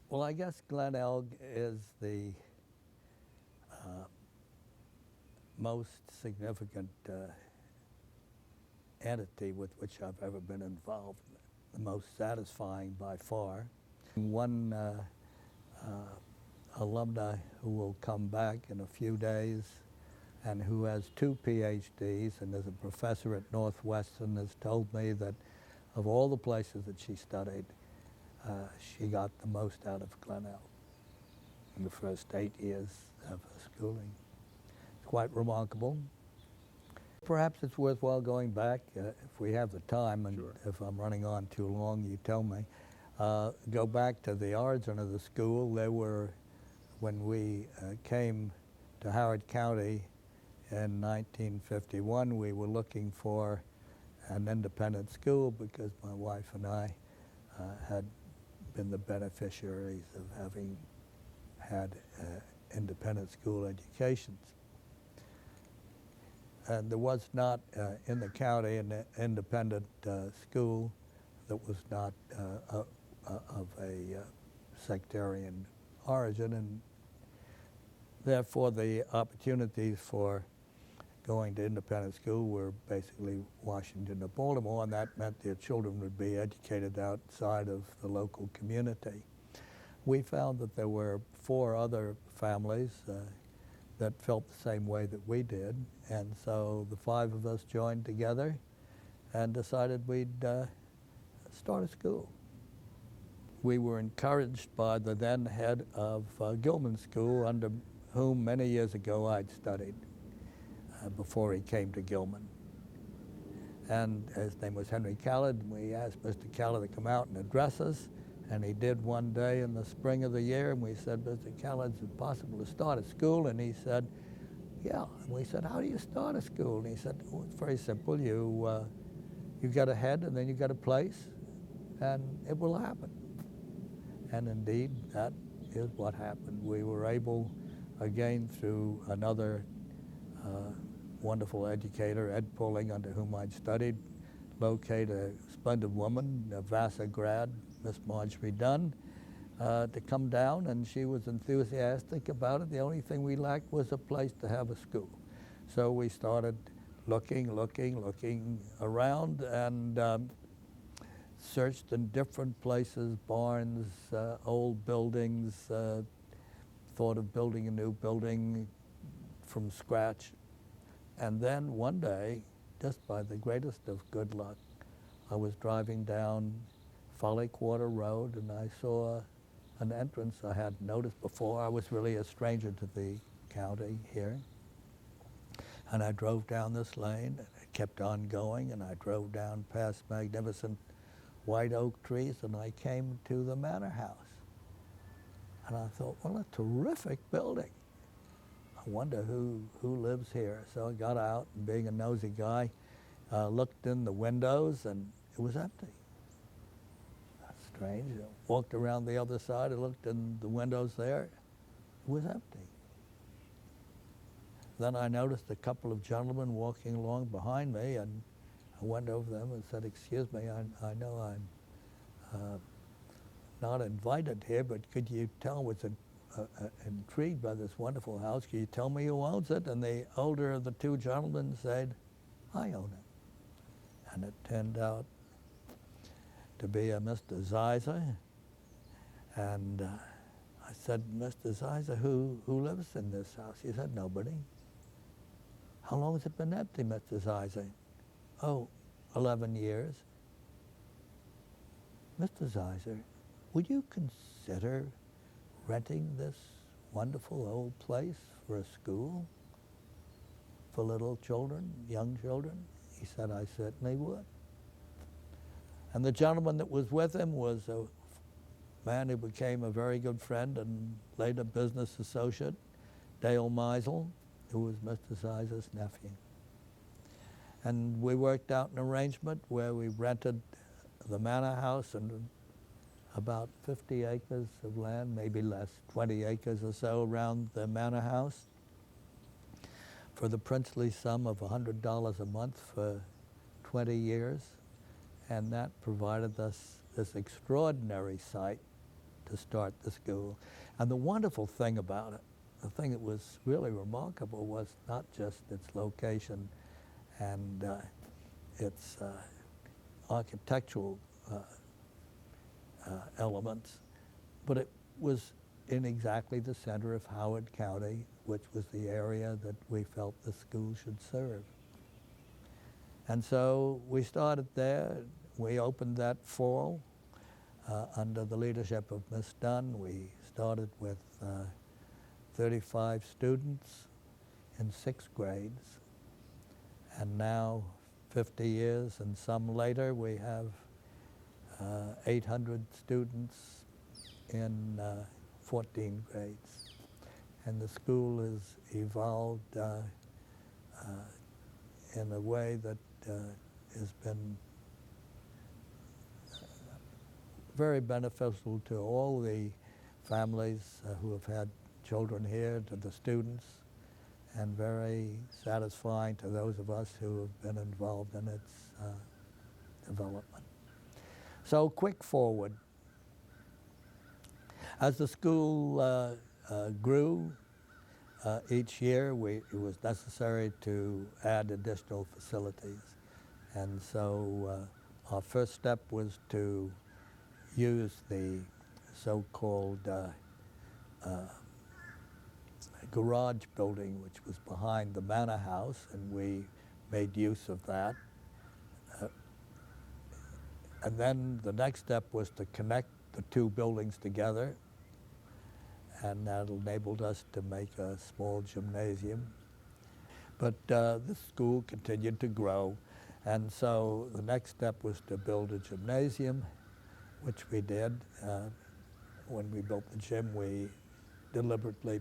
Well, I guess Glenelg is the most significant entity with which I've ever been involved, the most satisfying by far. One alumni who will come back in a few days and who has 2 PhDs and is a professor at Northwestern has told me that of all the places that she studied, she got the most out of Glenelg in the first 8 years of her schooling. It's quite remarkable. Perhaps it's worthwhile going back, if we have the time, and Sure. if I'm running on too long, you tell me. Go back to the origin of the school. There were, when we came to Howard County in 1951, we were looking for an independent school because my wife and I had been the beneficiaries of having had independent school educations. And there was not in the county an independent school that was not of a sectarian origin, and therefore the opportunities for going to independent school were basically Washington or Baltimore, and that meant their children would be educated outside of the local community. We found that there were 4 other families that felt the same way that we did, and so the 5 of us joined together and decided we'd start a school. We were encouraged by the then head of Gilman School, under whom many years ago I'd studied before he came to Gilman. And his name was Henry Khaled, and we asked Mr. Khaled to come out and address us, and he did one day in the spring of the year, and we said, Mr. Khaled, is it possible to start a school? And he said, yeah. And we said, how do you start a school? And he said, well, it's very simple. You get a head, and then you get a place, and it will happen. And indeed, that is what happened. We were able, again, through another wonderful educator, Ed Pulling, under whom I'd studied, locate a splendid woman, a Vassar grad, Miss Marjorie Dunn, to come down, and she was enthusiastic about it. The only thing we lacked was a place to have a school. So we started looking around, and searched in different places, barns, old buildings, thought of building a new building from scratch. And then one day, just by the greatest of good luck, I was driving down Folly Quarter Road, and I saw an entrance I hadn't noticed before. I was really a stranger to the county here. And I drove down this lane, and I kept on going, and I drove down past magnificent white oak trees, and I came to the manor house. And I thought, well, a terrific building. I wonder who lives here. So I got out, and being a nosy guy, looked in the windows, and it was empty. That's strange. I walked around the other side, I looked in the windows there, it was empty. Then I noticed a couple of gentlemen walking along behind me, and I went over them and said, excuse me, I know I'm not invited here, but could you tell, was intrigued by this wonderful house, can you tell me who owns it? And the older of the 2 gentlemen said, I own it. And it turned out to be a Mr. Zeiser. And I said, Mr. Zeiser, who lives in this house? He said, nobody. How long has it been empty, Mr. Zeiser? Oh, 11 years. Mr. Zeiser, would you consider renting this wonderful old place for a school for little children, young children? He said, I certainly would. And the gentleman that was with him was a man who became a very good friend and later business associate, Dale Meisel, who was Mr. Zeiser's nephew. And we worked out an arrangement where we rented the manor house and about 50 acres of land, maybe less, 20 acres or so around the manor house, for the princely sum of $100 a month for 20 years. And that provided us this extraordinary site to start the school. And the wonderful thing about it, the thing that was really remarkable, was not just its location and its architectural elements, but it was in exactly the center of Howard County, which was the area that we felt the school should serve. And so we started there. We opened that fall under the leadership of Miss Dunn. We started with 35 students in 6 grades. And now, 50 years and some later, we have 800 students in 14 grades. And the school has evolved in a way that has been very beneficial to all the families who have had children here, to the students, and very satisfying to those of us who have been involved in its development. So, quick forward. As the school grew each year, it was necessary to add additional facilities. And so our first step was to use the so-called garage building, which was behind the manor house, and we made use of that. And then the next step was to connect the 2 buildings together, and that enabled us to make a small gymnasium. But the school continued to grow, and so the next step was to build a gymnasium, which we did. When we built the gym, we deliberately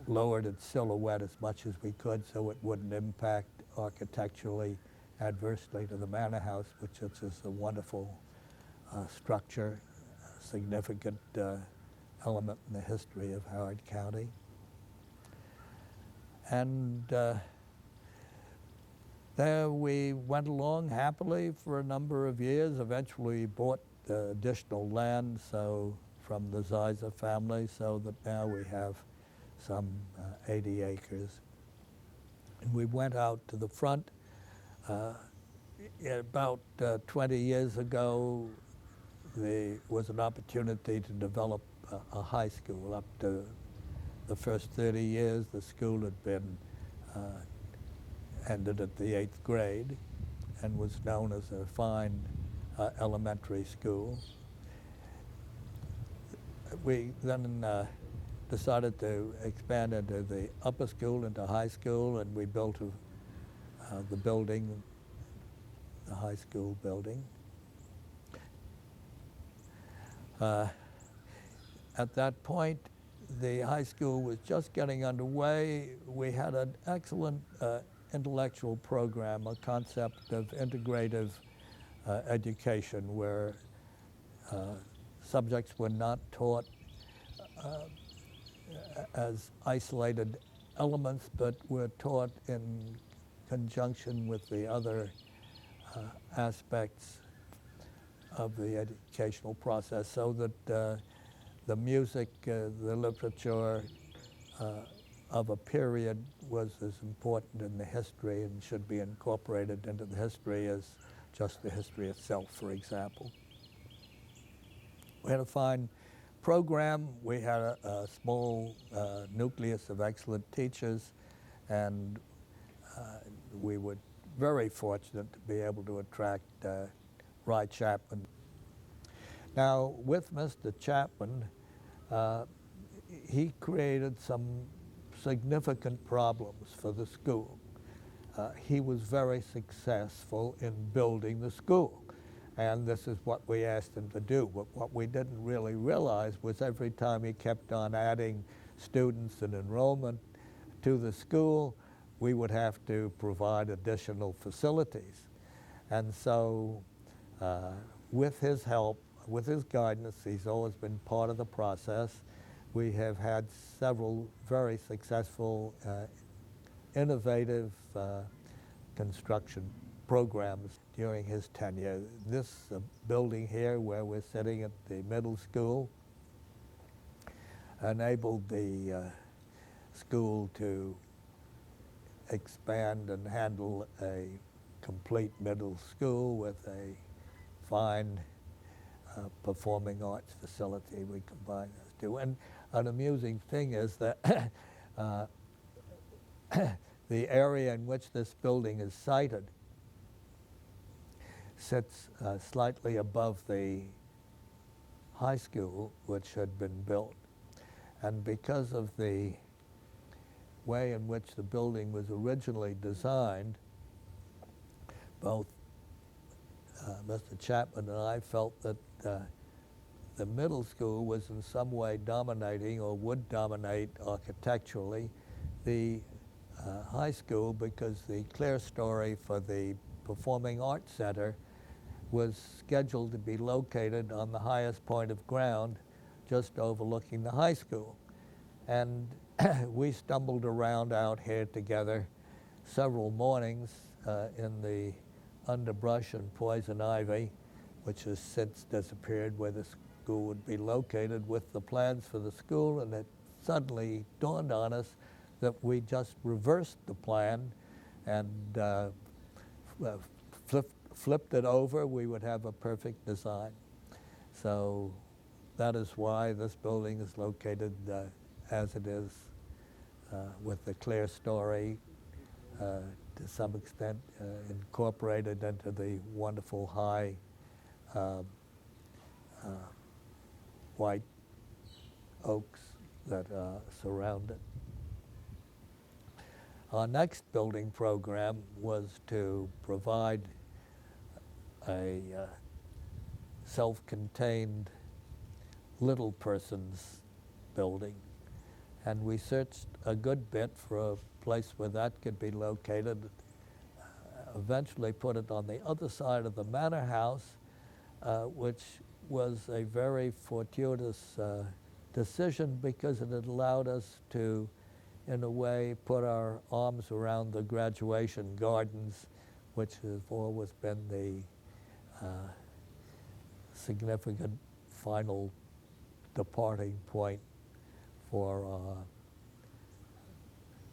lowered its silhouette as much as we could so it wouldn't impact architecturally adversely to the manor house, which is a wonderful structure, a significant element in the history of Howard County. And there we went along happily for a number of years. Eventually bought additional land from the Ziza family, so that now we have some 80 acres. And we went out to the front. About 20 years ago, there was an opportunity to develop a high school. Up to the first 30 years, the school had been ended at the 8th grade and was known as a fine elementary school. We then decided to expand into the upper school, into high school, and we built the building, the high school building. At that point, the high school was just getting underway. We had an excellent intellectual program, a concept of integrative education, where subjects were not taught as isolated elements, but were taught in conjunction with the other aspects of the educational process, so that the music, the literature of a period was as important in the history and should be incorporated into the history as just the history itself, for example. We had a fine program. We had a small nucleus of excellent teachers, and we were very fortunate to be able to attract Ry Chapman. Now, with Mr. Chapman, he created some significant problems for the school. He was very successful in building the school, and this is what we asked him to do. But what we didn't really realize was every time he kept on adding students and enrollment to the school, we would have to provide additional facilities. And so with his help, with his guidance, he's always been part of the process. We have had several very successful, innovative construction programs during his tenure. This building here where we're sitting at the middle school enabled the school to expand and handle a complete middle school with a fine performing arts facility. We combined those two. And an amusing thing is that the area in which this building is sited sits slightly above the high school, which had been built. And because of the way in which the building was originally designed, both Mr. Chapman and I felt that the middle school was in some way dominating or would dominate architecturally the high school, because the clerestory for the Performing Arts Center was scheduled to be located on the highest point of ground just overlooking the high school. And we stumbled around out here together several mornings in the underbrush and poison ivy, which has since disappeared, where the school would be located, with the plans for the school. And it suddenly dawned on us that we just reversed the plan and flipped it over, we would have a perfect design. So that is why this building is located as it is, with the clerestory to some extent incorporated into the wonderful high white oaks that surround it. Our next building program was to provide a self-contained little person's building. And we searched a good bit for a place where that could be located. Eventually put it on the other side of the manor house, which was a very fortuitous decision, because it had allowed us to, in a way, put our arms around the graduation gardens, which have always been the significant final departing point for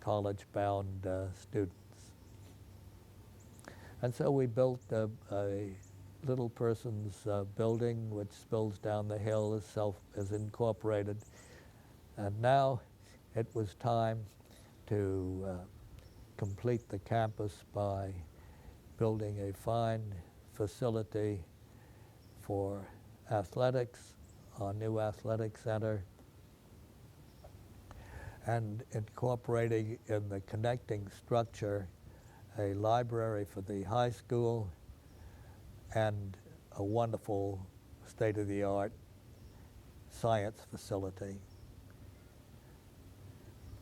college-bound students. And so we built a little person's building, which spills down the hill, is incorporated. And now it was time to complete the campus by building a fine facility for athletics, our new athletic center, and incorporating in the connecting structure a library for the high school and a wonderful state-of-the-art science facility.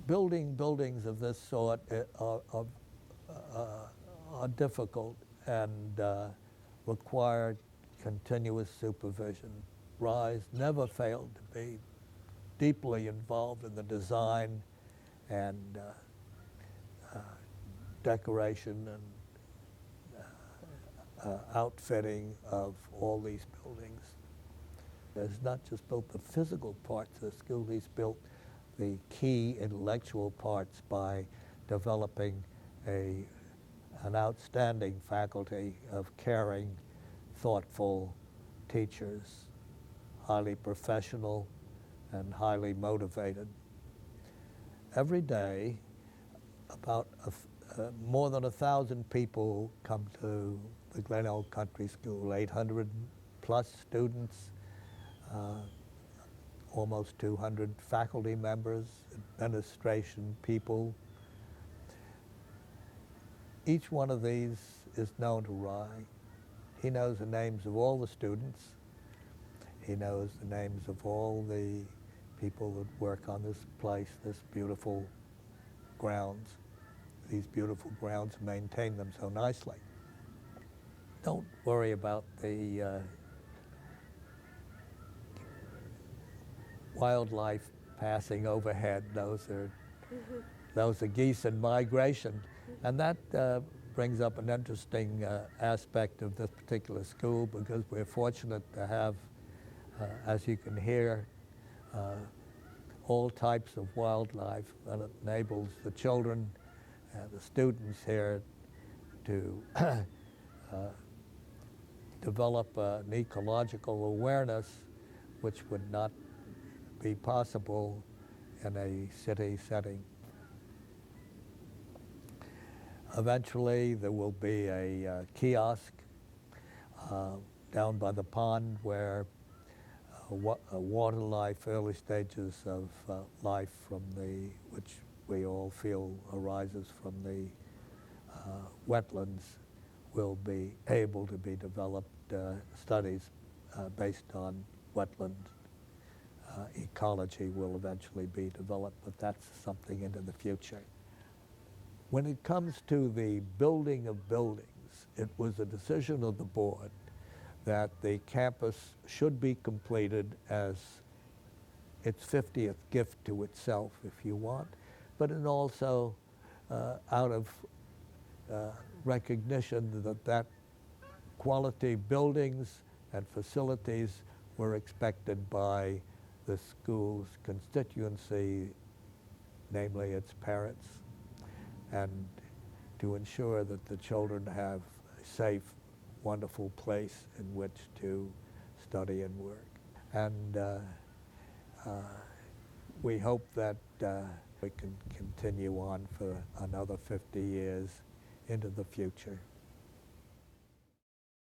Building buildings of this sort are difficult and require continuous supervision. RISE never failed to be deeply involved in the design and decoration and outfitting of all these buildings. He's not just built the physical parts of the school, he's built the key intellectual parts by developing an outstanding faculty of caring, thoughtful teachers, highly professional and highly motivated. Every day, about more than 1,000 people come to the Glenelg Country School, 800 plus students, almost 200 faculty members, administration people. Each one of these is known to Ry. He knows the names of all the students. He knows the names of all the people that work on this place, this beautiful grounds. These beautiful grounds, maintain them so nicely. Don't worry about the wildlife passing overhead. Those are geese in migration. And that brings up an interesting aspect of this particular school, because we're fortunate to have, as you can hear, all types of wildlife, and it enables the children and the students here to develop an ecological awareness which would not be possible in a city setting. Eventually there will be a kiosk down by the pond where water life, early stages of life which we all feel arises from the wetlands, will be able to be developed. Studies based on wetland ecology will eventually be developed, but that's something into the future. When it comes to the building of buildings, it was a decision of the board that the campus should be completed as its 50th gift to itself, if you want, but it also out of recognition that quality buildings and facilities were expected by the school's constituency, namely its parents, and to ensure that the children have a safe, wonderful place in which to study and work. And we hope that we can continue on for another 50 years into the future.